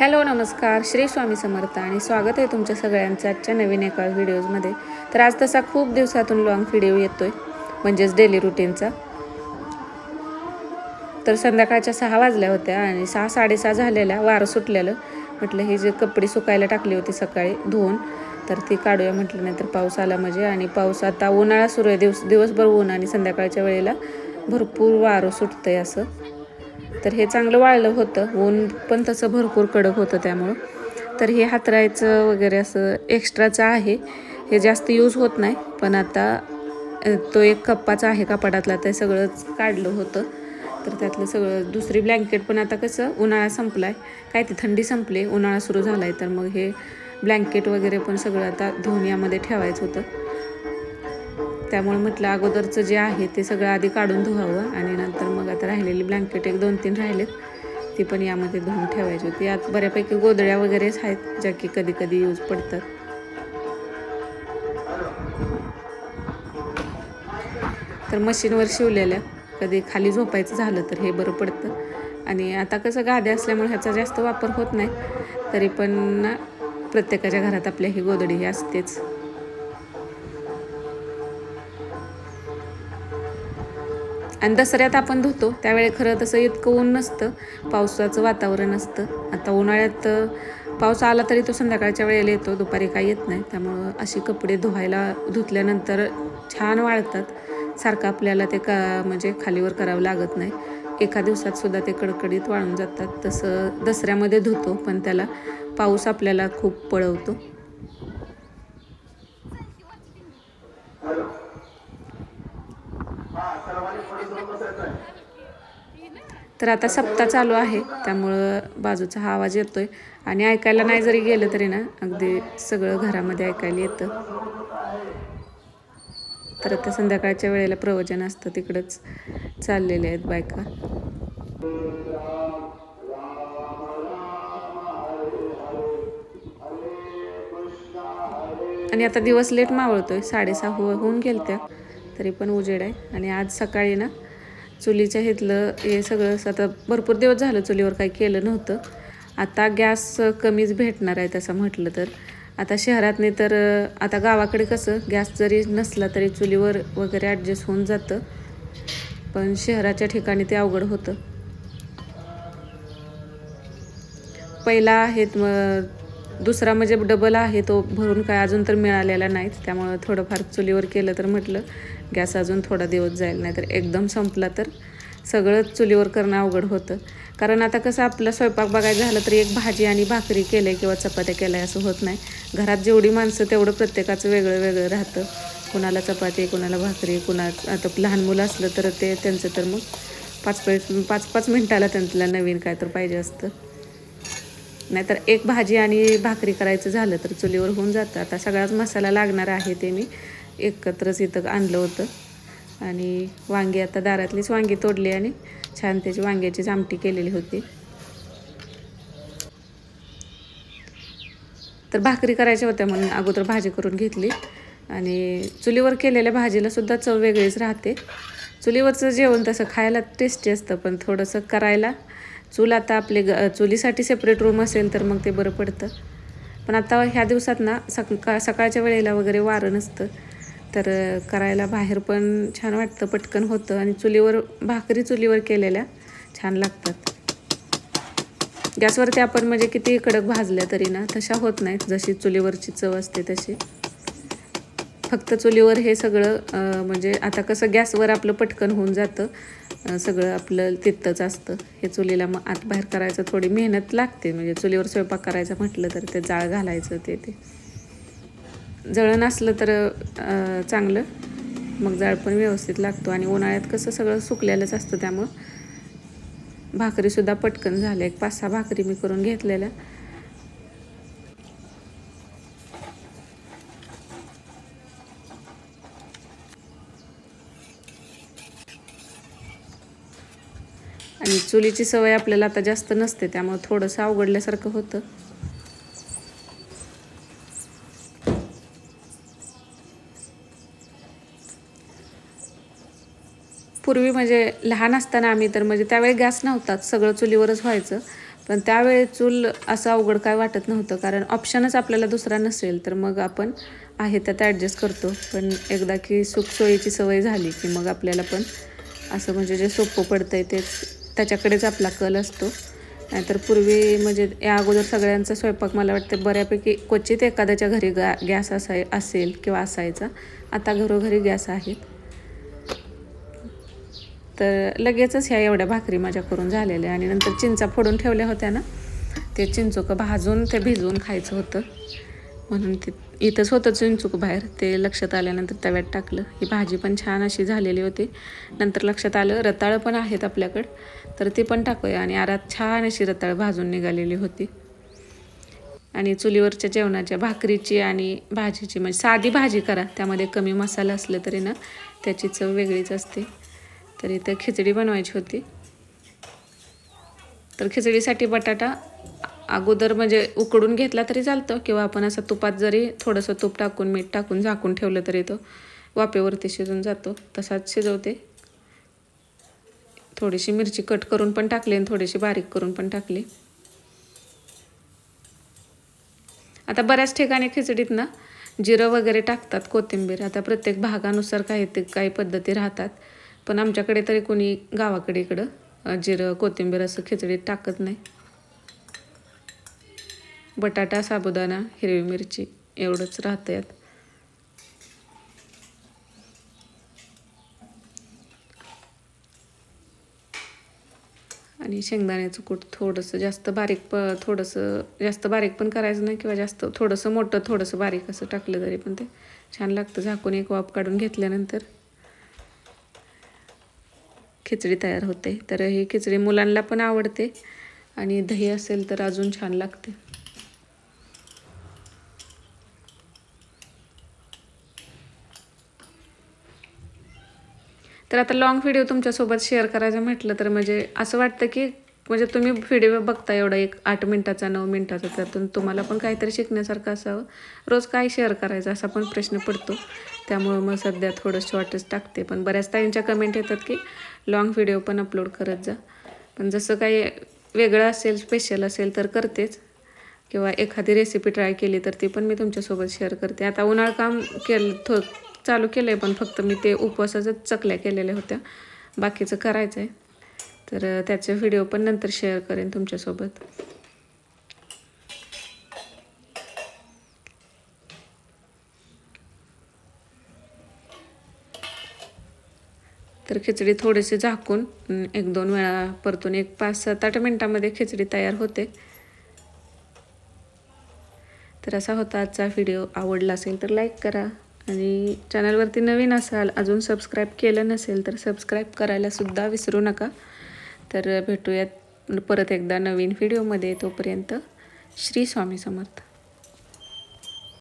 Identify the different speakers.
Speaker 1: Hello नमस्कार, श्री स्वामी समर्थ आणि स्वागत आहे तुमच्या सगळ्यांचं आजच्या नवीन एका व्हिडिओजमध्ये. तर आज तसा खूप दिवसातून लॉंग व्हिडिओ येतोय, म्हणजेच डेली रुटीनचा. तर संध्याकाळच्या 6 वाजल्या होत्या आणि 6-6:30 झालेल्या, वारं सुटलेलं. म्हटलं हे जे कपडे सुकायला टाकली होती सकाळी धुवून, तर ती काढूया म्हटलं, नाहीतर पाऊस आला म्हणजे. आणि पाऊस आता उन्हाळा सुरू आहे, दिवसभर ऊन आणि संध्याकाळच्या वेळेला भरपूर वारं सुटतंय असं. तर हे चांगलं वाळलं होतं, ऊन पण तसं भरपूर कडक होतं त्यामुळं. तर हे हातरायचं वगैरे असं एक्स्ट्राचं आहे, हे जास्त यूज होत नाही. पण आता तो एक कप्पाचा आहे कपाटातला, ते सगळंच काढलं होतं. तर त्यातलं सगळं दुसरी ब्लँकेट पण आता कसं उन्हाळा संपला आहे, काय ती थंडी संपली, उन्हाळा सुरू झाला आहे. तर मग हे ब्लँकेट वगैरे पण सगळं आता धुवून यामध्ये ठेवायचं होतं. त्यामुळे म्हटलं अगोदरचं जे आहे ते सगळं आधी काढून धुवावं आणि नंतर मग आता राहिलेली ब्लँकेट 1-2-3 राहिलेत, ती पण यामध्ये धुवून ठेवायची होती. यात बऱ्यापैकी गोधड्या वगैरेच आहेत ज्या की कधी कधी यूज पडतात. तर मशीनवर शिवलेल्या, कधी खाली झोपायचं झालं तर हे बरं पडतं. आणि आता कसं गाद्या असल्यामुळे ह्याचा जास्त वापर होत नाही, तरी पण प्रत्येकाच्या घरात आपल्या ही गोधडी ही असतेच. आणि दसऱ्यात आपण धुतो त्यावेळी खरं तसं इतकं ऊन नसतं, पावसाचं वातावरण असतं. आता उन्हाळ्यात पाऊस आला तरी तो संध्याकाळच्या वेळेला येतो, दुपारी काही येत नाही. त्यामुळं अशी कपडे धुतल्यानंतर छान वाळतात. सारखं आपल्याला ते म्हणजे खालीवर करावं लागत नाही. एका दिवसात सुद्धा ते कडकडीत वाळून जातात. तसं दसऱ्यामध्ये धुतो, पण त्याला पाऊस आपल्याला खूप पळवतो. तर आता सप्ताह चालू आहे, त्यामुळं बाजूचा हा आवाज येतोय आणि ऐकायला नाही जरी गेलं तरी ना, अगदी सगळं घरामध्ये ऐकायला येतं. तर आता संध्याकाळच्या वेळेला प्रवचन असतं, तिकडंच चाललेले आहेत बायका. आणि आता दिवस लेट मावळतोय, 6:30 होऊन गेलत्या, तरी पण उजेड आहे. आणि आज सकाळी ना चुलीच्या हितलं हे सगळं, आता भरपूर दिवस झालं चुलीवर काही केलं नव्हतं. आता गॅस कमीच भेटणार आहे तसं म्हटलं तर. आता शहरात नाही तर आता गावाकडे कसं गॅस जरी नसला तरी चुलीवर वगैरे ॲडजस्ट होऊन जातं, पण शहराच्या ठिकाणी ते अवघड होतं. पहिला आहे दुसरा म्हणजे डबल आहे, तो भरून काय अजून तर मिळालेला नाहीत. त्यामुळं थोडंफार चुलीवर केलं तर म्हटलं गॅस अजून थोडा दिवस जाईल, नाही तर एकदम संपला तर सगळंच चुलीवर करणं अवघड होतं. कारण आता कसं आपलं स्वयंपाक बघायचं झालं तर एक भाजी आणि भाकरी केलं किंवा चपात्या केल्या असं होत नाही. घरात जेवढी माणसं तेवढं प्रत्येकाचं वेगळं वेगळं राहतं. कुणाला चपाती, कुणाला भाकरी, आता लहान मुलं असलं तर ते त्यांचं तर मग 5-5 मिनिटाला त्यांना नवीन काय तर पाहिजे असतं. नाहीतर एक भाजी आणि भाकरी करायचं झालं तर चुलीवर होऊन जातं. आता सगळाच मसाला लागणार आहे ते मी एकत्रच इथं आणलं होतं. आणि वांगी, आता दारातलीच वांगी तोडली आणि छान त्याची वांग्याचीच आमटी केलेली होती. तर भाकरी करायच्या होत्या म्हणून अगोदर भाजी करून घेतली. आणि चुलीवर केलेल्या भाजीला सुद्धा चव वेगळीच राहते. चुलीवरचं जेवण तसं खायला टेस्टी असतं, पण थोडंसं करायला चूल, आता आपले चुलीसाठी सेपरेट रूम असेल तर मग ते बरं पडतं. पण आता ह्या दिवसात ना सकाळच्या वेळेला वगैरे वारं नसतं, तर करायला बाहेर पण छान वाटतं, पटकन होतं. आणि भाकरी चुलीवर केलेल्या छान लागतात. गॅसवरती आपण म्हणजे किती कडक भाजल्या तरी ना तशा होत नाहीत, जशी चुलीवरची चव असते तशी. फक्त चुलीवर हे सगळं म्हणजे आता कसं गॅसवर आपलं पटकन होऊन जातं, सगळं आपलं तिथंच असतं. हे चुलीला मग आत बाहेर करायचं थोडी मेहनत लागते. म्हणजे चुलीवर स्वयंपाक करायचं म्हटलं तर ते जाळ घालायचं, ते जळण असलं तर चांगलं, मग जाळ पण व्यवस्थित लागतो. आणि उन्हाळ्यात कसं सगळं सुकलेलंच असतं, त्यामुळं भाकरीसुद्धा पटकन झाल्या. 5-6 भाकरी मी करून घेतलेल्या. आणि चुलीची सवय आपल्याला आता जास्त नसते, त्यामुळे थोडंसं अवघडल्यासारखं होतं. पूर्वी म्हणजे लहान असताना आम्ही तर म्हणजे त्यावेळी गॅस नव्हताच, सगळं चुलीवरच व्हायचं. पण त्यावेळी चूल असं अवघड काय वाटत नव्हतं, कारण ऑप्शनच आपल्याला दुसरा नसेल तर मग आपण आहे त्यात ॲडजस्ट करतो. पण एकदा की सुखसोयीची सवय झाली की मग आपल्याला पण असं म्हणजे जे सोपं पडतं आहे तेच त्याच्याकडेच आपला कल असतो. नाहीतर पूर्वी म्हणजे या अगोदर सगळ्यांचा स्वयंपाक मला वाटतं बऱ्यापैकी क्वचित एखाद्याच्या घरी गॅस असेल किंवा असायचा. आता घरोघरी गॅस आहेत. तर लगेचच ह्या एवढ्या भाकरी माझ्या करून झालेल्या. आणि नंतर चिंचा फोडून ठेवल्या होत्या ना, ते चिंचोकं भाजून ते भिजवून खायचं होतं, म्हणून ते इथंच होतं चिंचोकं बाहेर. ते लक्षात आल्यानंतर तव्यात टाकलं. ही भाजी पण छान अशी झालेली होती. नंतर लक्षात आलं रताळं पण आहेत आपल्याकडं, तर ती पण टाकूया. आणि आरात छान अशी रताळं भाजून निघालेली होती. आणि चुलीवरच्या जेवणाच्या भाकरीची आणि भाजीची म्हणजे साधी भाजी करा, त्यामध्ये कमी मसाला असलं तरी ना त्याची चव वेगळीच असते. तर इथं खिचडी बनवायची होती. तर खिचडीसाठी बटाटा अगोदर म्हणजे उकडून घेतला तरी चालतं, किंवा आपण असं तुपात जरी थोडंसं तूप टाकून मीठ टाकून झाकून ठेवलं तरी तो वाफेवरती शिजून जातो. तसाच शिजवते. थोडीशी मिरची कट करून पण टाकली आणि थोडीशी बारीक करून पण टाकली. आता बऱ्याच ठिकाणी खिचडीत ना जिरं वगैरे टाकतात, कोथिंबीर. आता प्रत्येक भागानुसार काही पद्धती राहतात, पण आमच्याकडे तरी कोणी गावाकडे इकडं जिरं कोथिंबीर असं खिचडीत टाकत नाही. बटाटा, साबुदाणा, हिरवी मिरची एवढंच राहतं यात. आणि शेंगदाण्याचं कूट थोडंसं जास्त बारीक पण करायचं नाही, किंवा जास्त थोडंसं मोठं थोडंसं बारीक असं टाकलं तरी पण ते छान लागतं. झाकून एक वाफ काढून घेतल्यानंतर खिचडी तयार होते. तर ही खिचडी मुलांना पण आवडते आणि दही असेल तर अजून छान लागते. तर आता लॉंग व्हिडिओ तुमच्यासोबत शेअर करायचं म्हटलं तर म्हणजे असं वाटतं की म्हणजे तुम्ही व्हिडिओ बघता एवढा 8 मिनटाचा 9 मिनटाचा, त्यातून तुम्हाला पण काहीतरी शिकण्यासारखं असावं. रोज काय शेअर करायचं असा पण प्रश्न पडतो. त्यामुळं मग सध्या थोडं शॉर्टच टाकते. पण बऱ्याच ताईंच्या कमेंट येतात की लॉंग व्हिडिओ पण अपलोड करत जा. पण जसं काही वेगळं असेल, स्पेशल असेल तर करतेच, किंवा एखादी रेसिपी ट्राय केली तर ती पण मी तुमच्यासोबत शेअर करते. आता उन्हाळं काम चालू केलं आहे, पण फक्त मी ते उपवासाच्याच चकल्या केलेल्या होत्या, बाकीचं करायचं आहे. तर त्याचे व्हिडिओ पण नंतर शेअर करेन तुमच्यासोबत. तर खिचडी थोडीशी झाकून 1-2 वेळा परतून 5-7-8 मिनटामध्ये खिचडी तयार होते. तर असा होता आजचा व्हिडिओ. आवडला असेल तर लाईक करा, आणि चॅनलवरती नवीन असाल, अजून सबस्क्राईब केलं नसेल तर सबस्क्राईब करायला सुद्धा विसरू नका. तर भेटूयात परत एकदा नवीन व्हिडिओमध्ये. तोपर्यंत श्री स्वामी समर्थ.